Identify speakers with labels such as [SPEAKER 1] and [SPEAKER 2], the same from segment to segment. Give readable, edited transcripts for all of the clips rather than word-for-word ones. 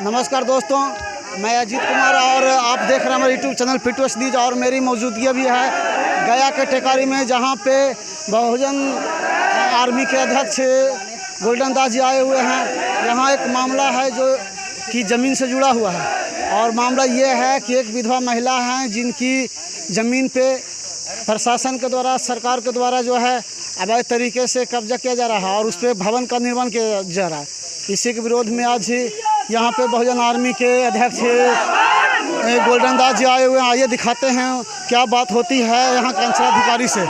[SPEAKER 1] नमस्कार दोस्तों, मैं अजीत कुमार और आप देख रहे हैं हमारे यूट्यूब चैनल पिटू एचडी। और मेरी मौजूदगी भी है गया के टेकारी में, जहां पे बहुजन आर्मी के अध्यक्ष गोल्डन दास जी आए हुए हैं। यहाँ एक मामला है जो कि ज़मीन से जुड़ा हुआ है, और मामला ये है कि एक विधवा महिला हैं जिनकी ज़मीन पे प्रशासन के द्वारा, सरकार के द्वारा जो है अवैध तरीके से कब्जा किया जा रहा है और उस पर भवन का निर्माण किया जा रहा है। इसी के विरोध में आज यहाँ पे बहुजन आर्मी के अध्यक्ष गोल्डन दास जी आए हुए हैं। आइए दिखाते हैं क्या बात होती है यहाँ के अंचलाधिकारी से।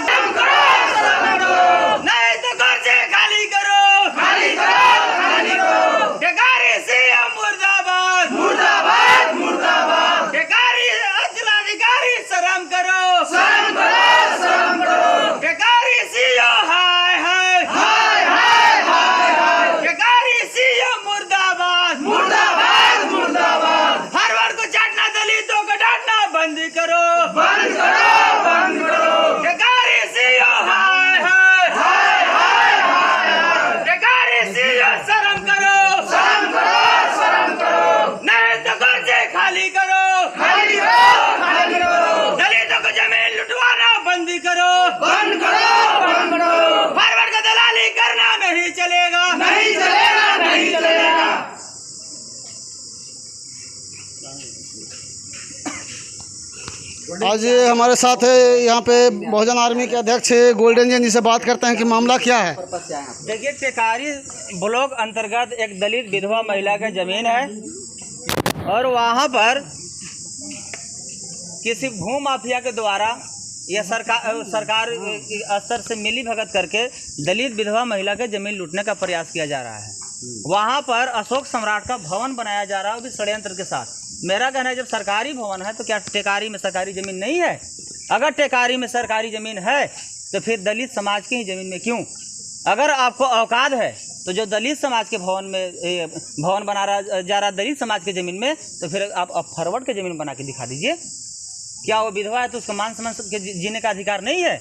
[SPEAKER 1] आज हमारे साथ यहाँ पे बहुजन आर्मी के अध्यक्ष गोल्डन जी से बात करते हैं कि मामला क्या है।
[SPEAKER 2] देखिए, टेकारी ब्लॉक अंतर्गत एक दलित विधवा महिला का जमीन है और वहाँ पर किसी भू माफिया के द्वारा यह सरकार स्तर से मिली भगत करके दलित विधवा महिला के जमीन लूटने का प्रयास किया जा रहा है। वहाँ पर अशोक सम्राट का भवन बनाया जा रहा है, वो भी षड्यंत्र के साथ। मेरा कहना है, जब सरकारी भवन है तो क्या टेकारी में सरकारी ज़मीन नहीं है? अगर टेकारी में सरकारी ज़मीन है तो फिर दलित समाज की ही ज़मीन में क्यों? अगर आपको औकात है तो जो दलित समाज के भवन बना जा रहा दलित समाज के ज़मीन में, तो फिर आप फॉरवर्ड के ज़मीन बना के दिखा दीजिए। क्या वो विधवा है तो उसका मान सम्मान के जीने का अधिकार नहीं है?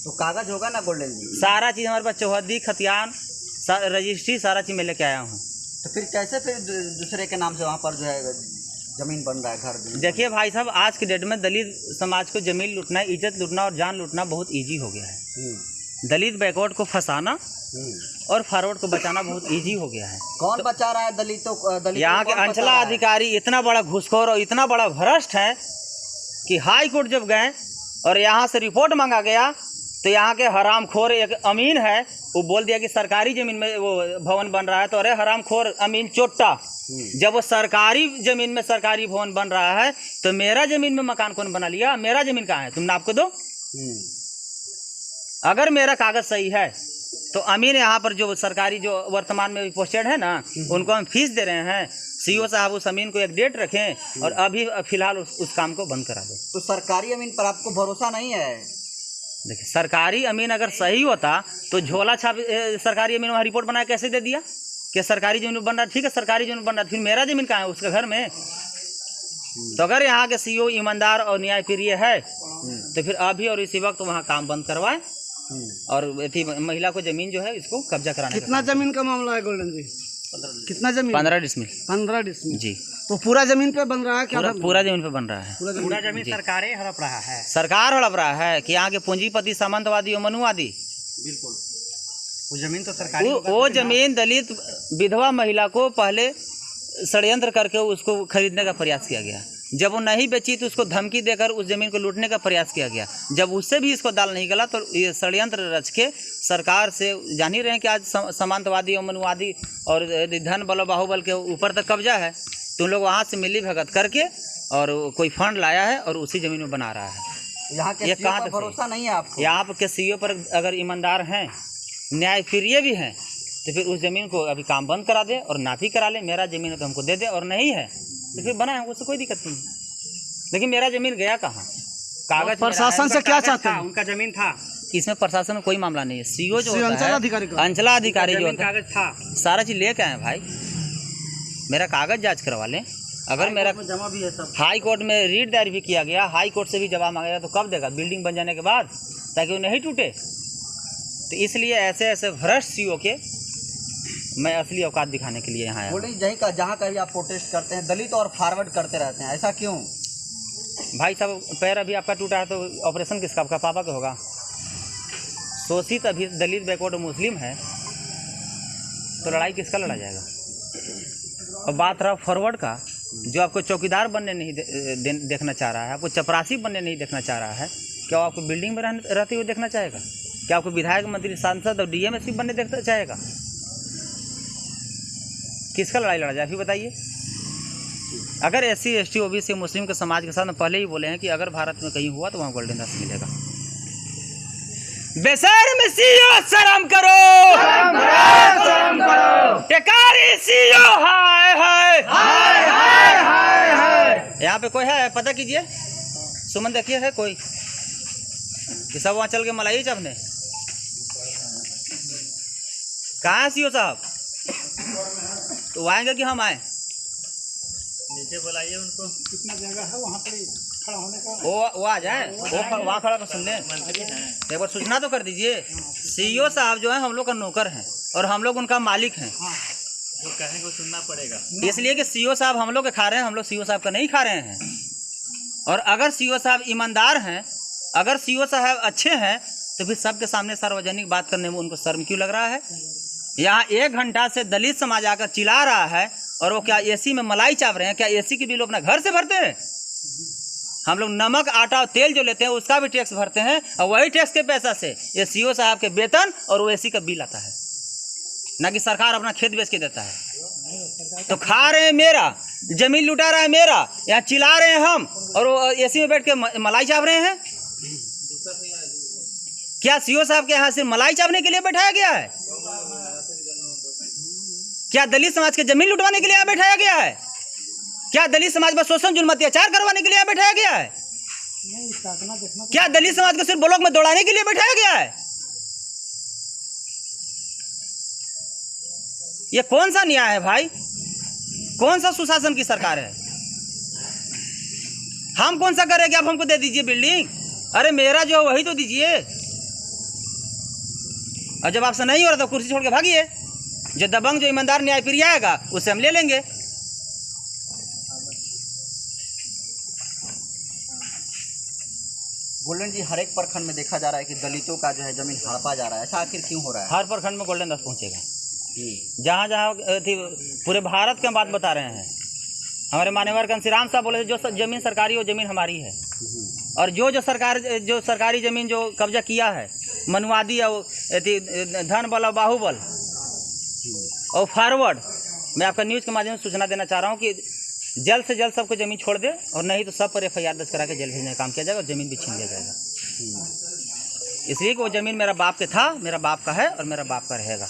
[SPEAKER 3] तो कागज होगा ना गोल्डन जी?
[SPEAKER 2] सारा चीज़ हमारे पास, चौहद्दी, खतियान, रजिस्ट्री, सारा चीज़ मैं लेके आया हूँ।
[SPEAKER 3] तो फिर कैसे फिर दूसरे के नाम से वहाँ पर जो है ज़मीन बन रहा है, घर?
[SPEAKER 2] देखिए भाई साहब, आज के डेट में दलित समाज को ज़मीन लूटना, इज्जत लूटना और जान लूटना बहुत इजी हो गया है। दलित बैकवर्ड को फंसाना और फॉरवर्ड को बचाना बहुत इजी हो गया है।
[SPEAKER 3] कौन बचा रहा है दलितों?
[SPEAKER 2] यहाँ के अंचला अधिकारी इतना बड़ा घूसखोर और इतना बड़ा भ्रष्ट है कि हाई कोर्ट जब गए और यहाँ से रिपोर्ट मांगा गया तो यहाँ के हरामखोर एक अमीन है, वो बोल दिया कि सरकारी ज़मीन में वो भवन बन रहा है। तो अरे हरामखोर अमीन चोट्टा, जब वो सरकारी ज़मीन में सरकारी भवन बन रहा है तो मेरा ज़मीन में मकान कौन बना लिया? मेरा ज़मीन कहाँ है? तुमने आपको दो। अगर मेरा कागज़ सही है तो अमीन यहाँ पर जो सरकारी जो वर्तमान में पोस्टेड है ना, उनको हम फीस दे रहे हैं। सीओ साहब उस अमीन को एक डेट रखें और अभी फिलहाल उस काम को बंद करा दें।
[SPEAKER 3] तो सरकारी अमीन पर आपको भरोसा नहीं है?
[SPEAKER 2] देखिए, सरकारी अमीन अगर सही होता तो झोला छाप सरकारी अमीन वहाँ रिपोर्ट बना कैसे दे दिया कि सरकारी जमीन बन रहा है? ठीक है, सरकारी जमीन बन रहा है, फिर मेरा जमीन कहाँ है? उसके घर में। तो अगर यहाँ के सीईओ ईमानदार और न्यायप्रिय है तो फिर अभी और इसी वक्त वहाँ काम बंद करवाए और महिला को जमीन जो है इसको कब्जा कराने।
[SPEAKER 1] कितना जमीन का मामला है गोल्डन जी? कितना जमीन?
[SPEAKER 2] 15 डिसमिल।
[SPEAKER 1] 15 डिसमिल
[SPEAKER 2] जी।
[SPEAKER 1] तो पूरा जमीन पे बन रहा है क्या?
[SPEAKER 2] पूरा जमीन पे बन रहा है।
[SPEAKER 1] पूरा
[SPEAKER 2] जमीन सरकारें हड़प रहा है। सरकार हड़प रहा है कि यहाँ के पूंजीपति, सामंतवादी और मनुवादी।
[SPEAKER 3] बिल्कुल, वो जमीन तो सरकारी।
[SPEAKER 2] वो जमीन दलित विधवा महिला को पहले षड्यंत्र करके उसको खरीदने का प्रयास किया गया। जब वो नहीं बेची तो उसको धमकी देकर उस जमीन को लूटने का प्रयास किया गया। जब उससे भी इसको दाल नहीं गला तो ये षड्यंत्र रच के सरकार से, जान ही रहे हैं कि आज सामंतवादी और मनुवादी और धन बल बाहुबल के ऊपर तक कब्जा है। तो उन लोग वहाँ से मिली भगत करके और कोई फंड लाया है और उसी ज़मीन में बना रहा है।
[SPEAKER 3] यहाँ के सीईओ पर भरोसा नहीं है आपको?
[SPEAKER 2] यहाँ के सीईओ पर अगर ईमानदार हैं, न्यायप्रिय भी हैं, तो फिर उस ज़मीन को अभी काम बंद करा दे और नापी करा ले। मेरा ज़मीन है तो हमको दे दे, और नहीं है तो फिर बनाए, उससे कोई दिक्कत नहीं। लेकिन मेरा ज़मीन गया कहाँ? कागज
[SPEAKER 1] प्रशासन से क्या चाहते हैं?
[SPEAKER 2] उनका ज़मीन था, इसमें प्रशासन में कोई मामला नहीं है। सीईओ जो
[SPEAKER 1] अंचला अधिकारी
[SPEAKER 2] जो कागज था, सारा चीज़ लेके आए भाई। मेरा कागज जांच करवा लें। अगर मेरा
[SPEAKER 3] जमा भी है सब,
[SPEAKER 2] हाई कोर्ट में रीट दायर भी किया गया, हाई कोर्ट से भी जवाब मांगा गया, तो कब देगा? बिल्डिंग बन जाने के बाद, ताकि वो नहीं टूटे। तो इसलिए ऐसे ऐसे भ्रष्ट सीईओ के मैं असली औकात दिखाने के लिए यहाँ आया हूँ।
[SPEAKER 3] गोल्डन जी जहाँ कभी आप प्रोटेस्ट करते हैं दलित और फॉरवर्ड करते रहते हैं, ऐसा क्यों?
[SPEAKER 2] भाई साहब पैर अभी आपका टूटा है तो ऑपरेशन किसका, आपका पापा का होगा। शोषित अभी दलित बैकवर्ड मुस्लिम है तो लड़ाई किसका लड़ा जाएगा। और बात रहा फॉरवर्ड का, जो आपको चौकीदार बनने नहीं देखना चाह रहा है, आपको चपरासी बनने नहीं देखना चाह रहा है, क्या वो आपको बिल्डिंग में रहते हुए देखना चाहेगा? क्या आपको विधायक, मंत्री, सांसद और डीएमएसपी बनने देखना चाहेगा? किसका लड़ाई लड़ा जाए अभी बताइए। अगर SC ST OBC मुस्लिम के समाज के साथ पहले ही बोले हैं कि अगर भारत में कहीं हुआ तो वहाँ गोल्डन दस मिलेगा। बेशर्म CEO शर्म करो, शर्म करो। टेकारी CEO हाय हाय हाय हाय हाय हाय। यहाँ पे कोई है पता कीजिए, सुमन देखिए है कोई कि सब वहाँ चल के मलाई चापने। कहाँ है CEO साहब? तो वो आएंगे कि हम आए? नीचे बुलाइए उनको। कितना जगह है वहाँ पर खड़ा होने का? वो आ जाए, वो वहाँ खड़ा कर सुन लें। एक बार सूचना तो कर दीजिए। CEO साहब जो है हम लोग का नौकर हैं और हम लोग उनका मालिक हैं। वो कहेंगे वो सुनना पड़ेगा, इसलिए कि CEO साहब हम लोग के खा रहे हैं, हम लोग CEO साहब का नहीं खा रहे हैं। और अगर CEO साहब ईमानदार हैं, अगर CEO साहब अच्छे हैं तो फिर सबके सामने सार्वजनिक बात करने में उनको शर्म क्यों लग रहा है? यहाँ 1 घंटा से दलित समाज आकर चिल्ला रहा है और वो क्या AC में मलाई चाप रहे हैं? क्या AC की बिल अपना घर से भरते हैं? हम लोग नमक, आटा और तेल जो लेते हैं उसका भी टैक्स भरते हैं और वही टैक्स के पैसा से ये CEO साहब के वेतन और वो AC का बिल आता है, ना कि सरकार अपना खेत बेच के देता है। तो खा रहे हैं मेरा, जमीन लुटा रहा है मेरा, यहाँ चिल्ला रहे हैं हम और वो AC में बैठ के मलाई चाप रहे हैं। क्या CEO साहब के यहाँ सिर्फ मलाई चापने के लिए बैठाया गया है? क्या दलित समाज के जमीन लुटवाने के लिए यहाँ बैठाया गया है? क्या दलित समाज पर शोषण, जुल्म, अत्याचार करवाने के लिए यहाँ बैठाया गया है? क्या दलित समाज को सिर्फ ब्लॉक में दौड़ाने के लिए बैठाया गया है? ये कौन सा न्याय है भाई? कौन सा सुशासन की सरकार है? हम कौन सा करें कि आप हमको दे दीजिए बिल्डिंग? अरे मेरा जो वही तो दीजिए। और जब आपसे नहीं हो रहा तो कुर्सी छोड़ के भागिए। जो दबंग, जो ईमानदार, न्याय प्रिय आएगा उससे हम ले लेंगे।
[SPEAKER 3] गोल्डन जी हर एक प्रखंड में देखा जा रहा है कि दलितों का जो है जमीन हड़पा जा रहा है, ऐसा आखिर क्यों हो रहा है?
[SPEAKER 2] हर प्रखंड में गोल्डन दस पहुंचेगा। जहाँ जहाँ पूरे भारत के हम बात बता रहे हैं। हमारे मान्यवर घनश्याम साहब बोले जो जमीन सरकारी वो जमीन हमारी है। और जो सरकारी जमीन जो कब्जा किया है, मनुवादी और धन बल और बाहुबल और फॉरवर्ड, मैं आपका न्यूज़ के माध्यम से सूचना देना चाह रहा हूँ कि जल्द से जल्द सबको ज़मीन छोड़ दे और नहीं तो सब पर FIR दर्ज करा के जेल भेजने का काम किया जाएगा और ज़मीन भी छीन लिया जाएगा। इसलिए कि वो ज़मीन मेरा बाप के था, मेरा बाप का है और मेरा बाप का रहेगा।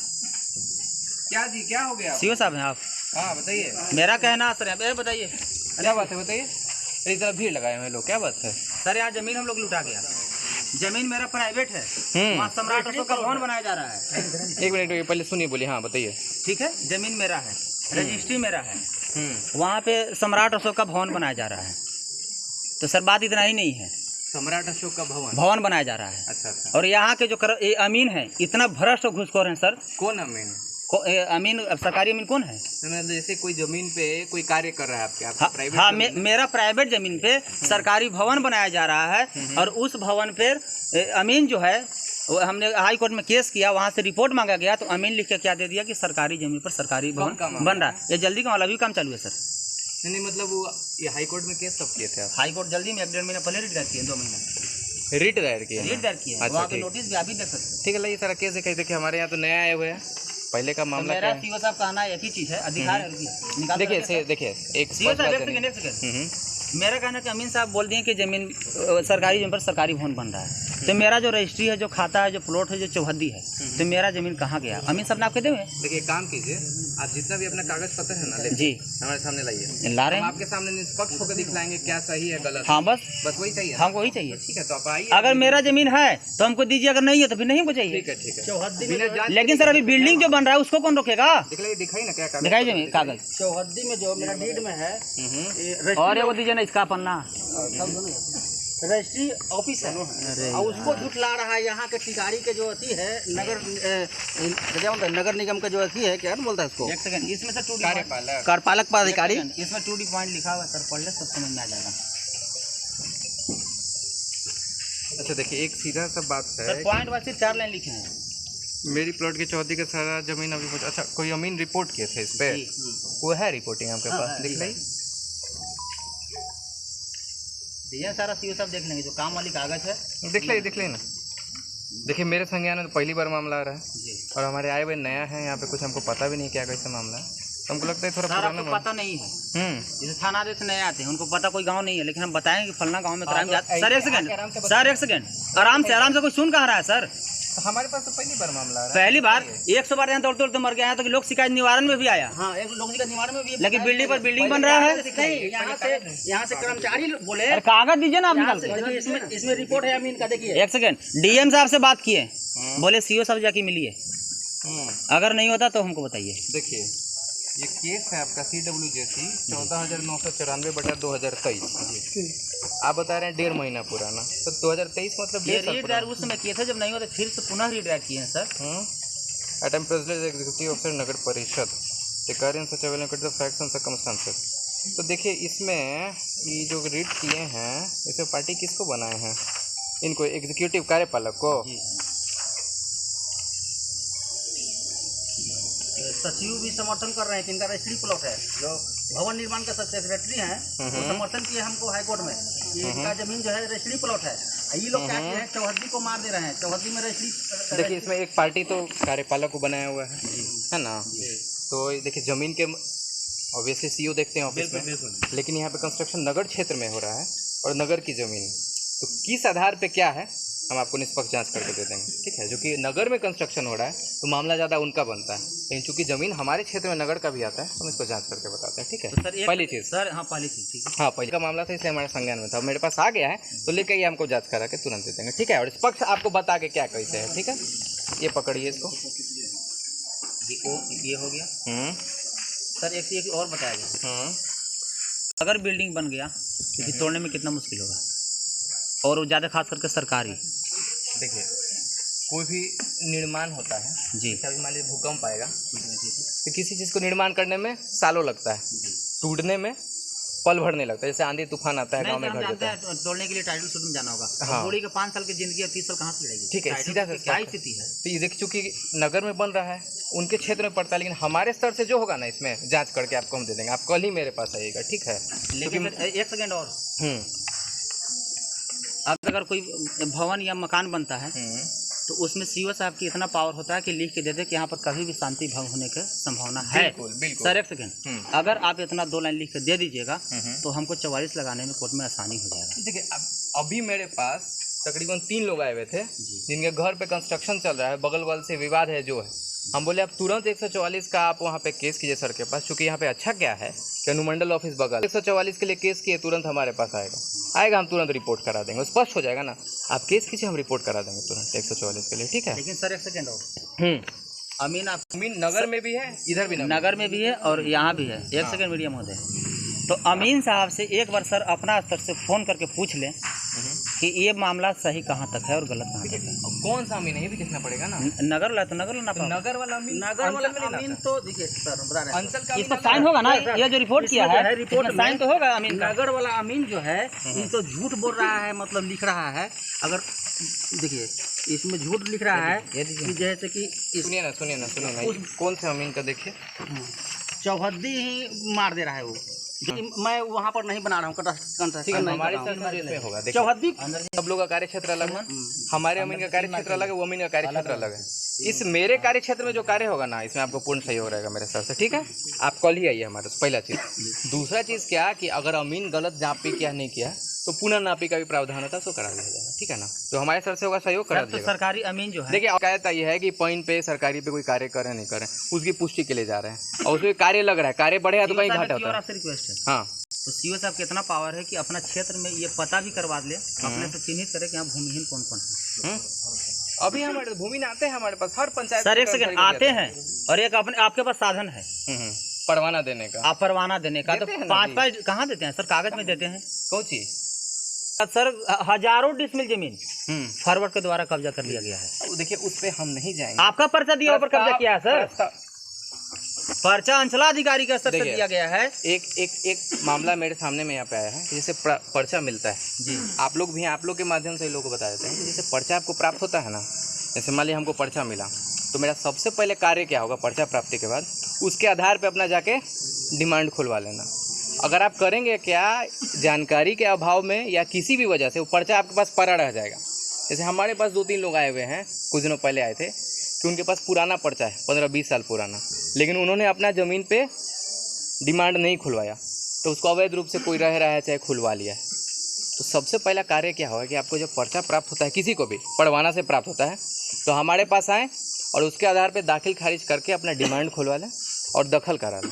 [SPEAKER 4] क्या जी, क्या हो गया?
[SPEAKER 2] CEO साहब हैं आप?
[SPEAKER 4] हाँ बताइए।
[SPEAKER 2] मेरा कहना सर, बताइए
[SPEAKER 4] क्या बात है, बताइए। इस तरह भीड़ लगाए हुए लोग, क्या बात है?
[SPEAKER 2] सर यहाँ ज़मीन हम लोग लुटा गया। ज़मीन मेरा प्राइवेट है, वहाँ सम्राट अशोक का भवन बनाया जा रहा है।
[SPEAKER 4] एक मिनट पहले सुनिए, बोलिए। हाँ बताइए।
[SPEAKER 2] ठीक है, ज़मीन मेरा है, रजिस्ट्री मेरा है, वहाँ पे सम्राट अशोक का भवन बनाया जा रहा है। तो सर बात इतना ही नहीं है,
[SPEAKER 4] सम्राट अशोक का
[SPEAKER 2] भवन बनाया जा रहा है।
[SPEAKER 4] अच्छा।
[SPEAKER 2] और यहाँ के जो ये अमीन है इतना भ्रष्ट और घुसखोर हैं सर।
[SPEAKER 4] कौन अमीन?
[SPEAKER 2] अमीन, सरकारी अमीन कौन है?
[SPEAKER 4] जैसे कोई जमीन पे कोई कार्य कर रहा है आपके प्राइवेट?
[SPEAKER 2] हाँ, मेरा प्राइवेट जमीन पे सरकारी भवन बनाया जा रहा है और उस भवन पर अमीन जो है वो हमने हाई कोर्ट में केस किया, वहाँ से रिपोर्ट मांगा गया तो अमीन लिख के क्या दे दिया कि सरकारी जमीन पर सरकारी भवन बन रहा है। ये जल्दी का वाला भी काम चालू है सर।
[SPEAKER 4] नहीं मतलब वो ये हाई कोर्ट में केस कब किए थे आप?
[SPEAKER 2] हाई कोर्ट जल्दी में 1-1.5 महीना पहले रिट दायर किए, 2 महीना
[SPEAKER 4] रिट दायर किया।
[SPEAKER 2] अच्छा, वहाँ पे नोटिस भी आप भी देख सकते हैं।
[SPEAKER 4] ठीक है, ये सारा केस है। देखिए हमारे यहाँ तो नया आए हुए हैं, पहले का मामला
[SPEAKER 2] मेरा CEO साहब कहना एक ही चीज़ है, अधिकार है।
[SPEAKER 4] देखिए एक
[SPEAKER 2] CEO साहब मेरा कहना कि अमीन साहब बोल दिए कि जमीन सरकारी जमीन पर सरकारी भवन बन रहा है, तो मेरा जो रजिस्ट्री है, जो खाता है, जो प्लॉट है, जो चौहद्दी है, तो मेरा जमीन कहाँ गया? अमीन साहब ने आपके देंगे।
[SPEAKER 4] देखिए काम कीजिए, आप जितना भी अपना कागज पत्र है ना
[SPEAKER 2] जी
[SPEAKER 4] हमारे सामने लाइए,
[SPEAKER 2] ला रहे हैं।
[SPEAKER 4] आपके सामने निष्पक्ष होकर दिखलाएंगे क्या सही है गलत।
[SPEAKER 2] हाँ बस
[SPEAKER 4] वही चाहिए,
[SPEAKER 2] हमको वही चाहिए।
[SPEAKER 4] ठीक है, तो आप आइए।
[SPEAKER 2] अगर मेरा जमीन है तो हमको दीजिए, अगर नहीं है तो फिर नहीं हमको चाहिए।
[SPEAKER 4] ठीक है।
[SPEAKER 2] लेकिन सर अभी बिल्डिंग जो बन रहा है उसको कौन रोकेगा?
[SPEAKER 4] दिखाई ना क्या
[SPEAKER 2] दिखाई जमीन कागज
[SPEAKER 3] चौहद्दी में जो मेरा डीड में है
[SPEAKER 2] और वो दीजिए ना इसका पन्ना।
[SPEAKER 3] रजिस्ट्री ऑफिस है और उसको झुठला रहा है यहाँ के टिकारी के जो अथी है नगर निगम का जो अथी है, क्या बोलता है उसको,
[SPEAKER 2] एक सेकंड, इसमें सर 2D
[SPEAKER 3] कार्यपालक पदाधिकारी,
[SPEAKER 2] इसमें 2D पॉइंट लिखा हुआ है सर, पढ़ ले सब समझ में आ जाएगा।
[SPEAKER 4] अच्छा देखिए, एक सीधा सा बात है,
[SPEAKER 2] सर पॉइंट वाइज 4 लाइन लिखे हैं।
[SPEAKER 4] मेरी प्लॉट की चौहद्दी का सारा जमीन अभी अच्छा कोई अमीन रिपोर्ट किए थे इस पे, वो है रिपोर्टिंग आपके पास, दिख रही?
[SPEAKER 2] ये सारा सीओ साहब देख लेंगे, जो काम वाली कागज है
[SPEAKER 4] दिख ली ना। देखिए मेरे संज्ञान में तो पहली बार मामला आ रहा है
[SPEAKER 2] जी।
[SPEAKER 4] और हमारे आए हुए नया है यहाँ पे, कुछ हमको पता भी नहीं क्या कैसा मामला है, तो हमको लगता है थोड़ा
[SPEAKER 2] सर
[SPEAKER 4] पुराना
[SPEAKER 2] आपको पता नहीं है,
[SPEAKER 4] हम्म।
[SPEAKER 2] जैसे थाना से नए आते हैं उनको पता कोई गांव नहीं है, लेकिन हम बताएंगे कि फलना गांव में क्राइम सर एक सेकंड आराम से कोई सुन कहा रहा है सर,
[SPEAKER 4] तो हमारे पास तो पहली बार मामला आ रहा है।
[SPEAKER 2] पहली बार 100 बार यहाँ तोड़ मर गया है, तो लोग शिकायत निवारण में भी आया,
[SPEAKER 3] हाँ एक लोग का निवारण में भी,
[SPEAKER 2] लेकिन बिल्डिंग पर बिल्डिंग बन रहा है।
[SPEAKER 3] नहीं, यहाँ से कर्मचारी बोले,
[SPEAKER 2] अरे कागज दीजिए ना आप निकाल के।
[SPEAKER 3] देखिए इसमें रिपोर्ट है अमीन का, देखिए
[SPEAKER 2] एक सेकंड, डीएम साहब से बात किए, बोले सीओ साहब जाके मिलिए, अगर नहीं होता तो हमको बताइए।
[SPEAKER 4] देखिए ये केस है आपका CWJC 14,994/2023, आप बता रहे हैं 1.5 महीना पुराना, तो 2023 मतलब
[SPEAKER 2] ये
[SPEAKER 4] 1.5 साल
[SPEAKER 2] रीड्राइव उस समय किए थे, जब नहीं होता फिर से पुनः रीड्राइव किए हैं सर।
[SPEAKER 4] एटम प्रेसिडेंट एग्जीक्यूटिव ऑफिसर नगर परिषद Tikari such available facts and circumstances. तो देखिए इसमें ये जो रीड किए हैं, इसमें पार्टी किसको बनाए हैं? इनको एग्जीक्यूटिव कार्यपालक को।
[SPEAKER 3] सचिव भी समर्थन कर रहे हैं कि इनका रजिस्ट्री प्लॉट है, जो भवन निर्माण का सेक्रेटरी हैं वो समर्थन किए हमको हाईकोर्ट में कि इनका जमीन जो है रजिस्ट्री प्लॉट है। ये लोग क्या किए हैं, चौहद्दी को मार दे रहे हैं, चौहद्दी में रजिस्ट्री।
[SPEAKER 4] देखिए इसमें एक पार्टी तो कार्यपालक को बनाया हुआ है ना, तो देखिए जमीन के ऑब्वियसली सीओ देखते हैं ऑफिस में, लेकिन यहाँ पे कंस्ट्रक्शन नगर क्षेत्र में हो रहा है और नगर की जमीन, तो किस आधार पे क्या है हम आपको निष्पक्ष जांच करके दे देंगे, ठीक है। जो कि नगर में कंस्ट्रक्शन हो रहा है तो मामला ज़्यादा उनका बनता है, लेकिन चूंकि ज़मीन हमारे क्षेत्र में नगर का भी आता है तो हम इसको जांच करके बताते हैं, ठीक है। पहली चीज़
[SPEAKER 2] सर, हाँ पहली चीज़ ठीक है,
[SPEAKER 4] हाँ पहले का मामला था इसलिए हमारे संज्ञान में था, मेरे पास आ गया है तो लेके ये हमको जांच करा के तुरंत दे देंगे, ठीक है। और निष्पक्ष आपको बता के क्या कैसे है, ठीक है। ये पकड़िए इसको,
[SPEAKER 2] ये हो गया सर। एक और बताया जाए, अगर बिल्डिंग बन गया तो तोड़ने में कितना मुश्किल होगा, और ज़्यादा खास करके सरकारी।
[SPEAKER 4] देखिए कोई भी निर्माण होता है
[SPEAKER 2] जी,
[SPEAKER 4] अभी मान लीजिए भूकंप आएगा तो किसी चीज़ को निर्माण करने में सालों लगता है, टूटने में पल भर नहीं लगता, जैसे आंधी तूफान आता है गांव में घर जाता है।
[SPEAKER 2] तोड़ने के लिए टाइटल शूट में जाना होगा,
[SPEAKER 4] हाँ।
[SPEAKER 2] थोड़ी के 5 साल की जिंदगी और 30 साल कहाँ से लगेगी,
[SPEAKER 4] ठीक है, सीधा सा
[SPEAKER 2] क्या स्थिति है।
[SPEAKER 4] तो ये देखिए चूंकि नगर में बन रहा है उनके क्षेत्र में पड़ता है, लेकिन हमारे स्तर से जो होगा ना इसमें जांच करके आपको हम दे देंगे, आप कल ही मेरे पास आइएगा, ठीक है।
[SPEAKER 2] लेकिन एक सेकेंड और, अब अगर कोई भवन या मकान बनता है तो उसमें सीओ साहब की इतना पावर होता है कि लिख के दे दे कि यहाँ पर कभी भी शांति भंग होने की संभावना है।
[SPEAKER 4] बिल्कुल।
[SPEAKER 2] सर एक सेकेंड, अगर आप इतना 2 लाइन लिख के दे दीजिएगा तो हमको 44 लगाने में कोर्ट में आसानी हो जाएगा।
[SPEAKER 4] देखिए अभी मेरे पास तकरीबन 3 लोग आए हुए थे जिनके घर पे कंस्ट्रक्शन चल रहा है, बगल वाल से विवाद है जो है, हम बोले आप तुरंत 144 का आप वहाँ पे केस कीजिए सर के पास, क्योंकि यहाँ पे अच्छा क्या है कि अनुमंडल ऑफिस बगल, 144 के लिए केस किए तुरंत हमारे पास आएगा, हम तुरंत रिपोर्ट करा देंगे, स्पष्ट हो जाएगा ना। आप केस कीजिए, हम रिपोर्ट करा देंगे तुरंत 144 के लिए, ठीक है।
[SPEAKER 2] लेकिन सर एक सेकेंड और, अमीन
[SPEAKER 4] नगर में भी है, इधर भी
[SPEAKER 2] नगर में भी है और यहाँ भी है। एक सेकेंड मीडियम महोदय, तो अमीन साहब से एक बार सर अपना स्तर से फ़ोन करके पूछ लें कि ये मामला सही कहाँ तक है और गलत कहाँ तक है।
[SPEAKER 4] कौन सा अमीन है ये भी देखना पड़ेगा ना।
[SPEAKER 2] नगर वाला तो नगर ना,
[SPEAKER 4] नगर वाला अमीन,
[SPEAKER 3] अमीन तो देखिए सर बता रहे हैं,
[SPEAKER 4] अंचल का
[SPEAKER 2] इस पर साइन होगा ना, ये जो रिपोर्ट किया है
[SPEAKER 3] रिपोर्ट
[SPEAKER 2] साइन तो होगा अमीन का।
[SPEAKER 3] नगर वाला अमीन जो है ये तो झूठ बोल रहा है, मतलब लिख रहा है, अगर देखिए इसमें झूठ लिख रहा है कि जैसे कि
[SPEAKER 4] सुनिए ना कौन से अमीन का देखिए,
[SPEAKER 3] चौहद्दी ही मार दे रहा है वो, मैं वहाँ पर नहीं बना रहा हूँ,
[SPEAKER 4] हमारे में होगा।
[SPEAKER 3] चौहद्दी
[SPEAKER 4] सब लोग का कार्य क्षेत्र अलग है, हमारे अमीन का कार्य क्षेत्र अलग है, वो अमीन का कार्य क्षेत्र अलग है। इस मेरे कार्य क्षेत्र में जो कार्य होगा ना, इसमें आपको पूर्ण सहयोग रहेगा मेरे सर से, ठीक है। आप कल ही आइए हमारे, पहला चीज़। दूसरा चीज़ क्या कि अगर अमीन गलत नापी किया नहीं किया तो पुनः नापी का भी प्रावधान होता है, सो करा दिया जाएगा, ठीक है ना। तो हमारे सर से होगा सहयोग, करा दिया।
[SPEAKER 2] सरकारी अमीन जो है,
[SPEAKER 4] देखिए कहता ये है कि पॉइंट पे सरकारी पे कोई कार्य करें नहीं करें, उसकी पुष्टि के लिए जा रहे हैं और उसमें कार्य लग रहा है, कार्य बढ़ेगा तो कहीं घाटा होता है।
[SPEAKER 2] आपसे रिक्वेस्ट है,
[SPEAKER 4] हाँ,
[SPEAKER 2] तो सीओ साहब कितना पावर है कि अपना क्षेत्र में ये पता भी करवा ले, अपने से चिन्हित करे कि यहाँ भूमिहीन कौन कौन है।
[SPEAKER 4] अभी हमारे भूमि आते हैं हमारे पास, हर पंचायत
[SPEAKER 2] सर एक सेकंड आते हैं, और एक अपने आपके पास साधन है
[SPEAKER 4] परवाना देने का,
[SPEAKER 2] आप परवाना देने का, तो
[SPEAKER 4] देते हैं
[SPEAKER 2] 5 कहाँ देते हैं सर, कागज में देते हैं।
[SPEAKER 4] कौन चीज
[SPEAKER 2] सर हजारों डिसमिल जमीन फॉरवर्ड के द्वारा कब्जा कर लिया गया है।
[SPEAKER 4] देखिए उस पे हम नहीं जाएंगे।
[SPEAKER 2] आपका पर्चा दिया पर कब्जा किया है सर। पर्चा अंचलाधिकारी के स्तर से दिया गया है।
[SPEAKER 4] एक मामला मेरे सामने में यहाँ पे आया है कि जैसे पर्चा मिलता है जी, आप लोग भी आप लोग के माध्यम से लोगों को बता देते हैं कि जैसे पर्चा आपको प्राप्त होता है ना, जैसे मान लिया हमको पर्चा मिला तो मेरा सबसे पहले कार्य क्या होगा, पर्चा प्राप्ति के बाद उसके आधार पे अपना जाके डिमांड खुलवा लेना। अगर आप करेंगे क्या, जानकारी के अभाव में या किसी भी वजह से वो पर्चा आपके पास पड़ा रह जाएगा। जैसे हमारे पास 2-3 लोग आए हुए हैं, कुछ दिनों पहले आए थे कि उनके पास पुराना पर्चा है 15-20 साल पुराना, लेकिन उन्होंने अपना ज़मीन पे डिमांड नहीं खुलवाया तो उसको अवैध रूप से कोई रह रहा है चाहे खुलवा लिया है। तो सबसे पहला कार्य क्या होगा कि आपको जब पर्चा प्राप्त होता है, किसी को भी पड़वाना से प्राप्त होता है, तो हमारे पास आएँ और उसके आधार पे दाखिल खारिज करके अपना डिमांड खुलवा लें और दखल करा लें।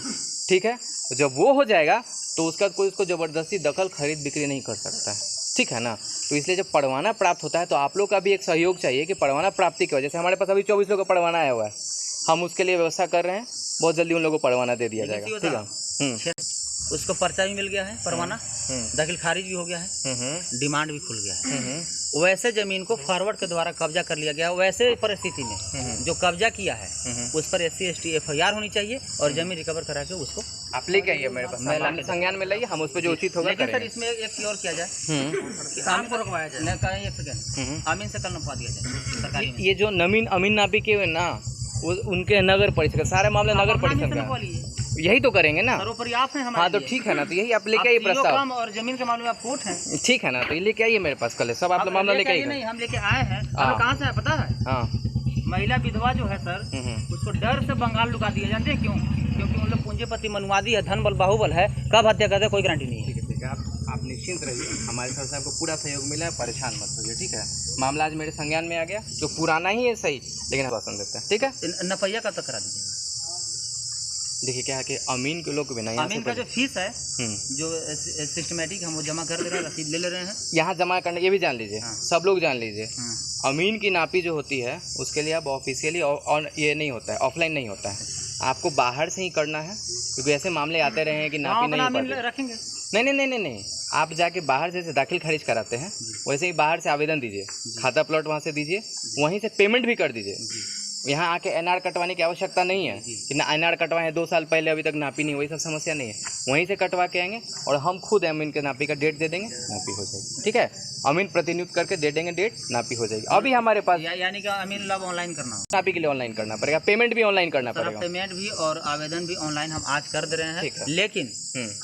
[SPEAKER 4] ठीक है, तो जब वो हो जाएगा तो उसका कोई उसको ज़बरदस्ती दखल खरीद बिक्री नहीं कर सकता है। ठीक है ना। तो इसलिए जब पड़वाना प्राप्त होता है तो आप लोग का भी एक सहयोग चाहिए कि पड़वाना प्राप्ति की वजह से हमारे पास अभी 24 लोगों का पड़वाना आया हुआ है, हम उसके लिए व्यवस्था कर रहे हैं, बहुत जल्दी उन लोगों को पड़वाना दे दिया जाएगा। ठीक है,
[SPEAKER 2] उसको पर्चा भी मिल गया है, परवाना दाखिल खारिज भी हो गया है, डिमांड भी खुल गया है। वैसे जमीन को फॉरवर्ड के द्वारा कब्जा कर लिया गया। वैसे परिस्थिति में जो कब्जा किया है उस पर SC/ST FIR होनी चाहिए और जमीन रिकवर करा के उसको
[SPEAKER 4] आप लेके आइए मेरे पास, संज्ञान में लाइए, हम उस पर जो उचित होगा
[SPEAKER 2] लेकिन सर इसमें एक चीज और किया जाए, काम को रखवाया जाए। मैं कहें 1 सेकंड, अमीन से कल नपवा दिया जाए सरकारी में।
[SPEAKER 4] ये जो अमीन नापी के हुए ना, वो उनके नगर परिषद का सारे मामले नगर परिषद का, यही तो करेंगे ना।
[SPEAKER 2] सर्वोपरि आप हैं हमारे।
[SPEAKER 4] हाँ तो ठीक है ना, तो यही आप लेके आइए प्रस्ताव।
[SPEAKER 2] और जमीन के मामले में आप कोर्ट हैं।
[SPEAKER 4] ठीक है ना, तो ये लेके आइए मेरे पास कल, सब आप मामला लेके आइए।
[SPEAKER 2] नहीं, हम लेके आए हैं। कहाँ से है पता है?
[SPEAKER 4] हाँ,
[SPEAKER 2] महिला विधवा जो है सर, उसको डर से बंगाल लुका दिए। जानते हैं क्यों? क्योंकि उन लोग पूंजीपति मनुवादी है, धन बल बाहुबल है, कब हत्या करते कोई गारंटी नहीं है।
[SPEAKER 4] ठीक है, आप निश्चिंत रहिए, हमारे तरफ से आपको पूरा सहयोग मिला है, परेशान मत होइए। ठीक है, मामला आज मेरे संज्ञान में आ गया, जो पुराना ही है सही, लेकिन आश्वासन देते हैं। ठीक है,
[SPEAKER 2] नपैया कब तक करा दीजिए?
[SPEAKER 4] देखिए क्या है कि अमीन के लोग बिना,
[SPEAKER 2] अमीन का जो फीस है जो सिस्टमेटिक हम वो जमा कर दे रहे हैं, रसीद ले रहे हैं
[SPEAKER 4] यहाँ जमा करने, ये भी जान लीजिए। सब लोग जान लीजिए, अमीन की नापी जो होती है उसके लिए अब ऑफिशियली ये नहीं होता है, ऑफलाइन नहीं होता है, आपको बाहर से ही करना है। क्योंकि ऐसे मामले आते रहे हैं कि नापी नहीं
[SPEAKER 2] रखेंगे।
[SPEAKER 4] नहीं, आप जाके बाहर से दाखिल खारिज कराते हैं, वैसे ही बाहर से आवेदन दीजिए, खाता प्लॉट वहाँ से दीजिए, वहीं से पेमेंट भी कर दीजिए। यहाँ आके NR कटवाने की आवश्यकता नहीं है कि ना NR कटवाएं 2 साल पहले अभी तक नापी नहीं, वही सब समस्या नहीं है। वहीं से कटवा के आएंगे और हम खुद अमीन के नापी का डेट दे देंगे, नापी हो जाएगी। ठीक है, अमीन प्रतिनियुक्त करके दे देंगे डेट, नापी हो जाएगी। अभी हमारे पास
[SPEAKER 2] यानी कि अमीन लाभ ऑनलाइन करना,
[SPEAKER 4] नापी के लिए ऑनलाइन करना पड़ेगा, पेमेंट भी ऑनलाइन करना पड़ेगा।
[SPEAKER 2] पेमेंट भी और आवेदन भी ऑनलाइन हम आज कर दे रहे हैं, लेकिन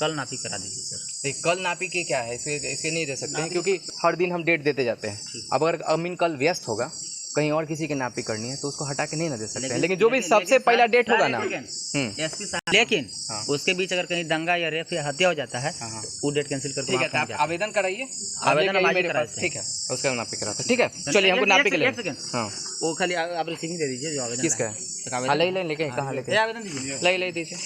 [SPEAKER 2] कल नापी करा दीजिए सर।
[SPEAKER 4] कल नापी की क्या है, इसके नहीं दे सकते हैं क्योंकि हर दिन हम डेट देते जाते हैं। अब अगर अमीन कल व्यस्त होगा, कहीं और किसी की नापी करनी है तो उसको हटा के नहीं ना दे सकते हैं, लेकिन जो भी सबसे पहला डेट होगा ना,
[SPEAKER 2] SP साहब, लेकिन उसके बीच अगर कहीं दंगा या रेप या हत्या हो जाता है वो डेट कैंसिल करके।
[SPEAKER 4] ठीक है, आप आवेदन कराइए,
[SPEAKER 2] आवेदन
[SPEAKER 4] मेरे पास। ठीक है, उसका नापी कराते हैं। ठीक है, चलिए हमको नापी के लिए। हाँ,
[SPEAKER 2] वो खाली आप रिसीविंग दे दीजिए जो आवेदन
[SPEAKER 4] किसका है, हाँ लेके कहाँ लेके
[SPEAKER 2] आवेदन दीजिए,
[SPEAKER 4] ले दीजिए,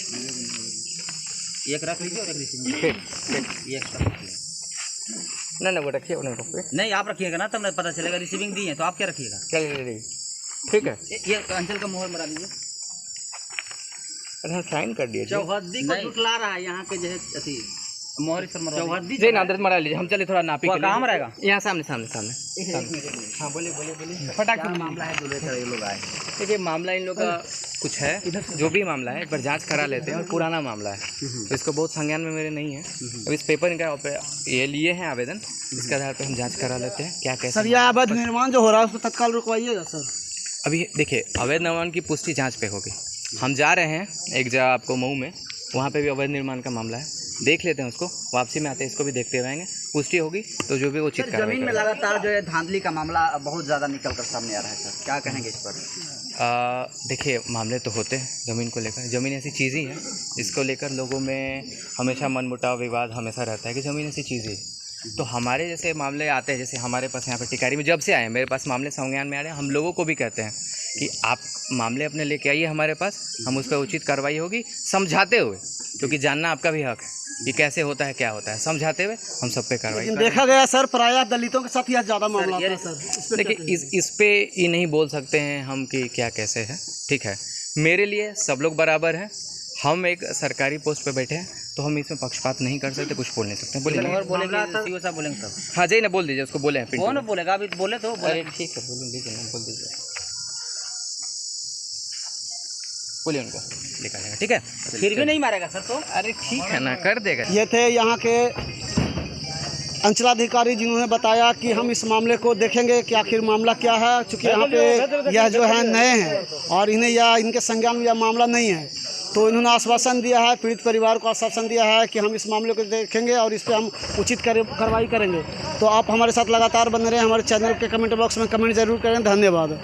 [SPEAKER 2] एक रख लीजिए और एक रिसीविंग
[SPEAKER 4] फिर नहीं वो रखिए,
[SPEAKER 2] नहीं आप रखिएगा ना, तब ना पता चलेगा रिसीविंग दी है तो आप क्या रखिएगा।
[SPEAKER 4] चलिए ठीक है,
[SPEAKER 2] ये अंचल का मोहर मरा दीजिए।
[SPEAKER 4] अरे साइन कर दिए,
[SPEAKER 2] चौहद्दी को जुटला रहा है यहाँ के जो है अथी मोहर पर मरा चौहद्दी
[SPEAKER 4] जी नादर मरा लीजिए। हम चले थोड़ा नापी के लिए,
[SPEAKER 2] कहाँ मरेगा?
[SPEAKER 4] यहाँ सामने। हाँ बोलिए फटाक से।
[SPEAKER 2] मामला है, दूल्हे लोग आए।
[SPEAKER 4] देखिए मामला इन लोग का कुछ है, जो भी मामला है एक बार जांच करा लेते हैं, और पुराना मामला है तो इसको बहुत संज्ञान में मेरे नहीं है। अब इस पेपर इनका ये लिए हैं आवेदन, इसके आधार पर हम जांच करा लेते हैं क्या कैसे।
[SPEAKER 1] सर, यह अवैध निर्माण जो हो रहा है उसको तत्काल रुकवाइएगा सर।
[SPEAKER 4] अभी देखिए अवैध निर्माण की पुष्टि जाँच पे होगी, हम जा रहे हैं एक जगह आपको मऊ में, वहाँ पे भी अवैध निर्माण का मामला है, देख लेते हैं उसको, वापसी में आते हैं इसको भी देखते रहेंगे, पुष्टि होगी तो जो भी उचित कार्रवाई
[SPEAKER 3] जमीन में लगातार जो है धांधली का मामला बहुत ज़्यादा निकल कर सामने आ रहा है सर, क्या कहेंगे इस पर?
[SPEAKER 4] देखिए मामले तो होते हैं ज़मीन को लेकर, ज़मीन ऐसी चीज़ ही है इसको लेकर लोगों में हमेशा मनमुटाव विवाद हमेशा रहता है कि ज़मीन ऐसी चीज़ ही। तो हमारे जैसे मामले आते हैं, जैसे हमारे पास यहाँ पर टिकारी में जब से आए मेरे पास मामले संज्ञान में आ रहे हैं, हम लोगों को भी कहते हैं कि आप मामले अपने लेके आइए हमारे पास, हम उस पर उचित कार्रवाई होगी समझाते हुए, क्योंकि जानना आपका भी हक है कि कैसे होता है क्या होता है, समझाते हुए हम सब पे कार्रवाई करेंगे।
[SPEAKER 1] देखा गया सर प्रायः दलितों के साथ यह ज़्यादा मामला है सर।
[SPEAKER 4] देखिए इस पे ये नहीं बोल सकते हैं हम कि क्या कैसे है। ठीक है, मेरे लिए सब लोग बराबर हैं, हम एक सरकारी पोस्ट पे बैठे हैं तो हम इसमें पक्षपात नहीं कर सकते, कुछ बोल नहीं सकते। बोलिए।
[SPEAKER 2] और बोलेंगे सीओ साहब बोलेंगे सब।
[SPEAKER 4] हाँ जी ना, बोल दीजिए उसको, बोले हैं
[SPEAKER 2] कौन बोलेगा अभी बोले तो बोले।
[SPEAKER 4] अरे ठीक है, बोल दीजिए ना, बोल दीजिए, बोलिए उनको, लिखा जाएगा। ठीक है,
[SPEAKER 2] फिर भी नहीं मारेगा सर तो।
[SPEAKER 4] अरे ठीक है ना, कर देगा।
[SPEAKER 1] ये थे यहाँ के अंचलाधिकारी जिन्होंने बताया कि हम इस मामले को देखेंगे कि आखिर मामला क्या है, चूँकि यहाँ पे यह जो है नए हैं और इन्हें या इनके संज्ञान में यह मामला नहीं है, तो इन्होंने आश्वासन दिया है, पीड़ित परिवार को आश्वासन दिया है कि हम इस मामले को देखेंगे और इस पर हम उचित कार्रवाई करेंगे। तो आप हमारे साथ लगातार बने रहें, हमारे चैनल के कमेंट बॉक्स में कमेंट जरूर करें। धन्यवाद।